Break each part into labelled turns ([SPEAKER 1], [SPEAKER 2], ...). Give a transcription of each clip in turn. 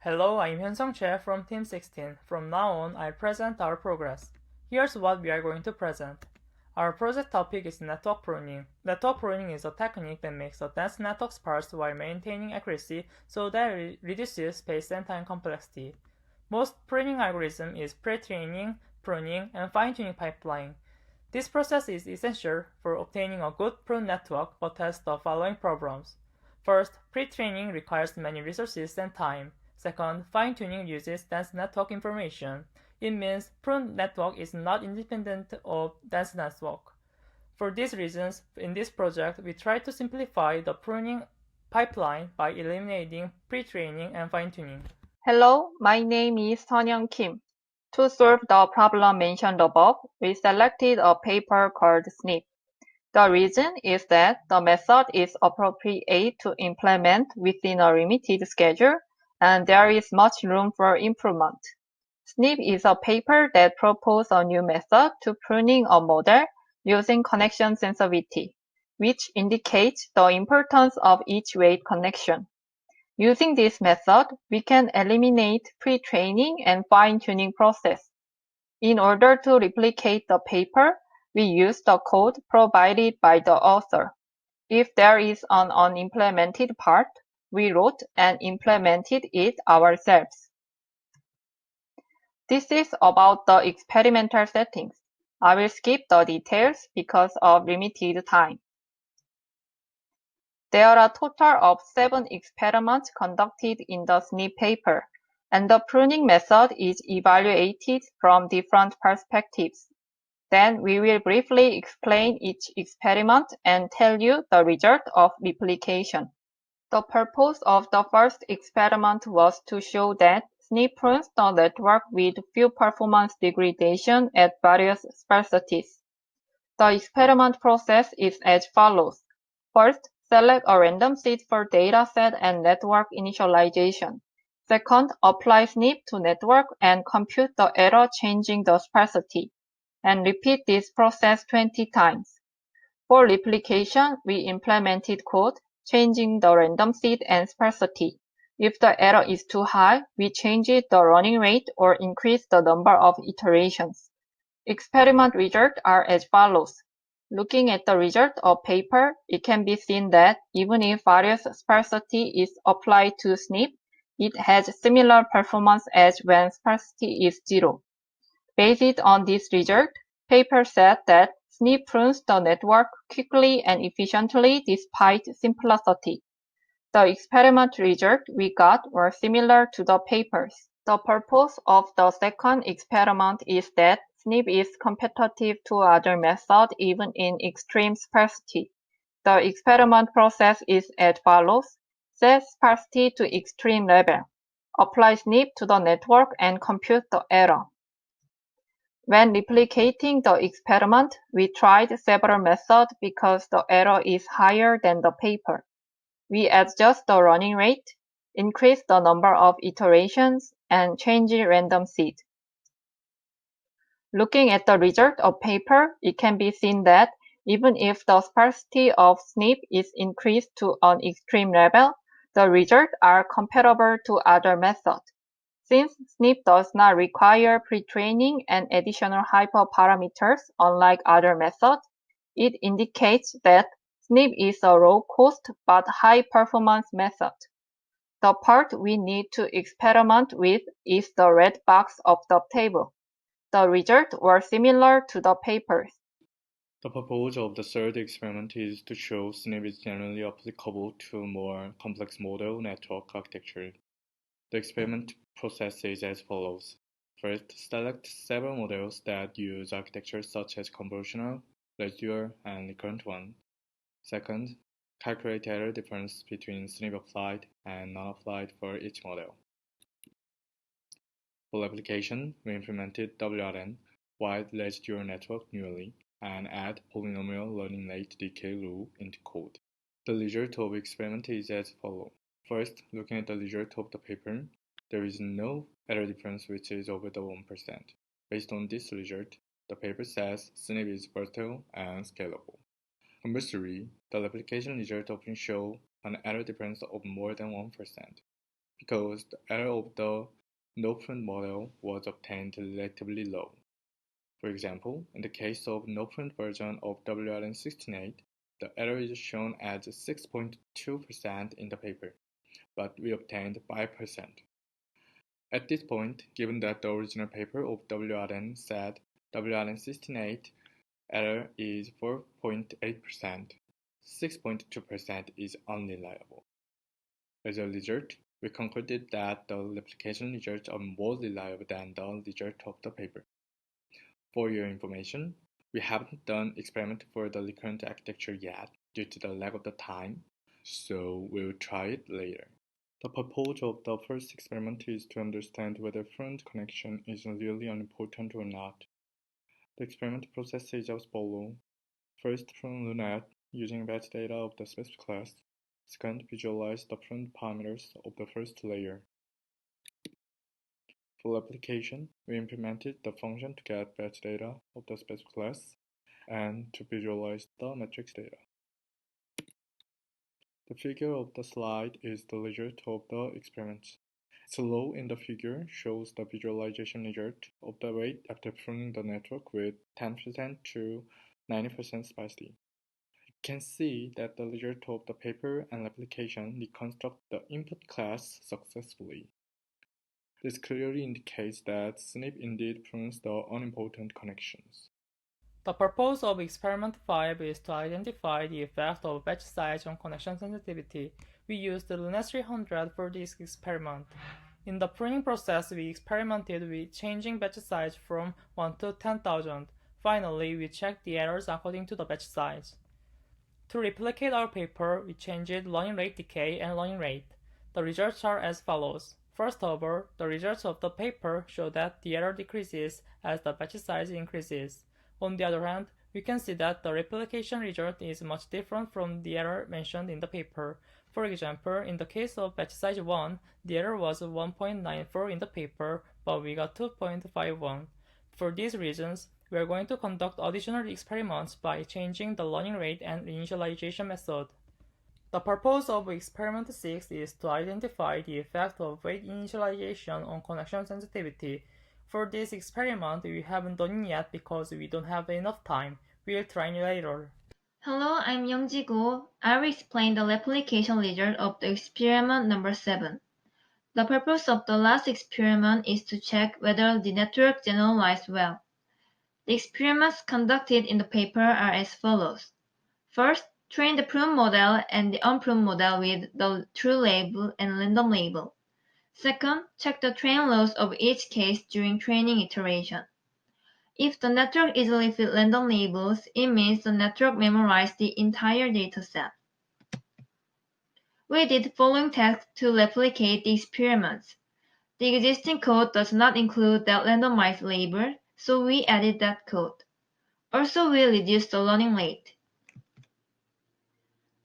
[SPEAKER 1] Hello, I'm Hyun-Sung Che from Team16. From now on, I'll present our progress. Here's what we are going to present. Our project topic is network pruning. Network pruning is a technique that makes a dense network sparse while maintaining accuracy so that it reduces space and time complexity. Most pruning algorithm is pre-training, pruning, and fine-tuning pipeline. This process is essential for obtaining a good prune network but has the following problems. First, pre-training requires many resources and time. Second, fine-tuning uses dense network information. It means pruned network is not independent of dense network. For these reasons, in this project, we try to simplify the pruning pipeline by eliminating pre-training and fine-tuning.
[SPEAKER 2] Hello, my name is Sunyoung Kim. To solve the problem mentioned above, we selected a paper called SNP. The reason is that the method is appropriate to implement within a limited schedule, and there is much room for improvement. SNP is a paper that proposes a new method to pruning a model using connection sensitivity, which indicates the importance of each weight connection. Using this method, we can eliminate pre-training and fine-tuning process. In order to replicate the paper, we use the code provided by the author. If there is an unimplemented part, we wrote and implemented it ourselves. This is about the experimental settings. I will skip the details because of limited time. There are a total of 7 experiments conducted in the SNP paper, and the pruning method is evaluated from different perspectives. Then we will briefly explain each experiment and tell you the result of replication. The purpose of the first experiment was to show that SNP prunes the network with few performance degradation at various sparsities. The experiment process is as follows. First, select a random seed for dataset and network initialization. Second, apply SNP to network and compute the error changing the sparsity, and repeat this process 20 times. For replication, we implemented code changing the random seed and sparsity. If the error is too high, we change the running rate or increase the number of iterations. Experiment results are as follows. Looking at the result of paper, it can be seen that even if various sparsity is applied to SNP, it has similar performance as when sparsity is 0. Based on this result, paper said that SNP prunes the network quickly and efficiently despite simplicity. The experiment results we got were similar to the papers. The purpose of the second experiment is that SNP is competitive to other methods even in extreme sparsity. The experiment process is as follows. Set sparsity to extreme level. Apply SNP to the network and compute the error. When replicating the experiment, we tried several methods because the error is higher than the paper. We adjust the running rate, increase the number of iterations, and change random seed. Looking at the result of paper, it can be seen that even if the sparsity of SNP is increased to an extreme level, the results are comparable to other methods. Since SNP does not require pre-training and additional hyperparameters unlike other methods, it indicates that SNP is a low-cost but high-performance method. The part we need to experiment with is the red box of the table. The results were similar to the papers.
[SPEAKER 3] The purpose of the third experiment is to show SNP is generally applicable to more complex model network architecture. The experiment process is as follows. First, select several models that use architectures such as convolutional, residual, and recurrent one. Second, calculate error difference between SNP applied and non-applied for each model. For application, we implemented WRN, wide residual network newly, and add polynomial learning rate decay rule into code. The result of experiment is as follows. First, looking at the result of the paper, there is no error difference which is over the 1%. Based on this result, the paper says SNP is versatile and scalable. Conversely, the replication result often show an error difference of more than 1%. because the error of the no-print model was obtained relatively low. For example, in the case of no-print version of WRN68, the error is shown as 6.2% in the paper, but we obtained 5%. At this point, given that the original paper of WRN said WRN68 error is 4.8%, 6.2% is unreliable. As a result, we concluded that the replication results are more reliable than the result of the paper. For your information, we haven't done experiment for the recurrent architecture yet due to the lack of the time, so we'll try it later. The purpose of the first experiment is to understand whether front connection is really unimportant or not. The experiment process is as follows. First, prune LUNET using batch data of the specific class. Second, visualize the front parameters of the first layer. For application, we implemented the function to get batch data of the specific class and to visualize the matrix data. The figure of the slide is the result of the experiment. Its row in the figure shows the visualization result of the rate after pruning the network with 10% to 90% sparsity. You can see that the result of the paper and application reconstruct the input class successfully. This clearly indicates that SNP indeed prunes the unimportant connections.
[SPEAKER 1] The purpose of experiment 5 is to identify the effect of batch size on connection sensitivity. We used the LUNET 300 for this experiment. In the pruning process, we experimented with changing batch size from 1 to 10,000. Finally, we checked the errors according to the batch size. To replicate our paper, we changed learning rate decay and learning rate. The results are as follows. First of all, the results of the paper show that the error decreases as the batch size increases. On the other hand, we can see that the replication result is much different from the error mentioned in the paper. For example, in the case of batch size 1, the error was 1.94 in the paper, but we got 2.51. For these reasons, we are going to conduct additional experiments by changing the learning rate and initialization method. The purpose of experiment 6 is to identify the effect of weight initialization on connection sensitivity. For this experiment, we haven't done it yet because we don't have enough time. We'll try it later.
[SPEAKER 4] Hello, I'm Youngji Go. I will explain the replication result of the experiment number 7. The purpose of the last experiment is to check whether the network generalized well. The experiments conducted in the paper are as follows. First, train the prune model and the unpruned model with the true label and random label. Second, check the train loss of each case during training iteration. If the network easily fit random labels, it means the network memorized the entire dataset. We did the following tasks to replicate the experiments. The existing code does not include that randomized label, so we added that code. Also, we reduced the learning rate.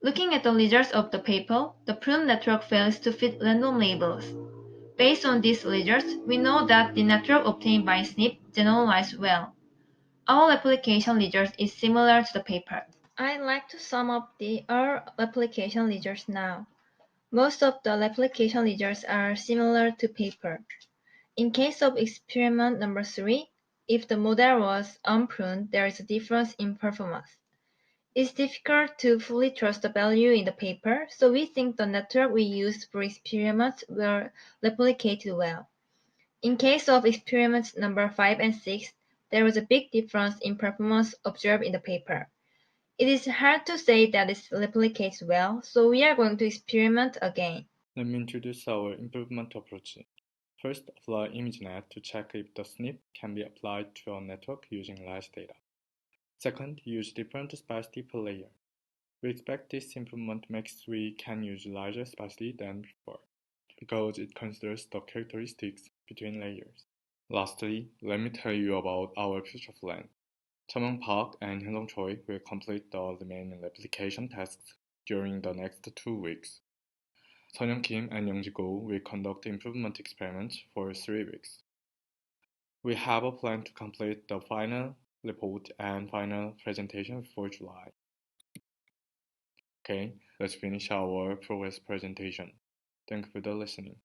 [SPEAKER 4] Looking at the results of the paper, the prune network fails to fit random labels. Based on these results, we know that the network obtained by SNP generalized well. Our replication result is similar to the paper. I'd like to sum up our replication results now. Most of the replication results are similar to paper. In case of experiment number 3, if the model was unpruned, there is a difference in performance. It's difficult to fully trust the value in the paper, so we think the network we used for experiments will replicate well. In case of experiments number 5 and 6, there was a big difference in performance observed in the paper. It is hard to say that it replicates well, so we are going to experiment again.
[SPEAKER 3] Let me introduce our improvement approach. First, apply ImageNet to check if the SNP can be applied to a network using large data. Second, use different sparsity per layer. We expect this improvement makes we can use larger sparsity than before, because it considers the characteristics between layers. Lastly, let me tell you about our future plan. Chamyoung Park and Hyundong Choi will complete the remaining replication tasks during the next 2 weeks. Sunyoung Kim and Youngji Go will conduct improvement experiments for 3 weeks. We have a plan to complete the final report and final presentation before July. Okay, let's finish our progress presentation. Thank you for the listening.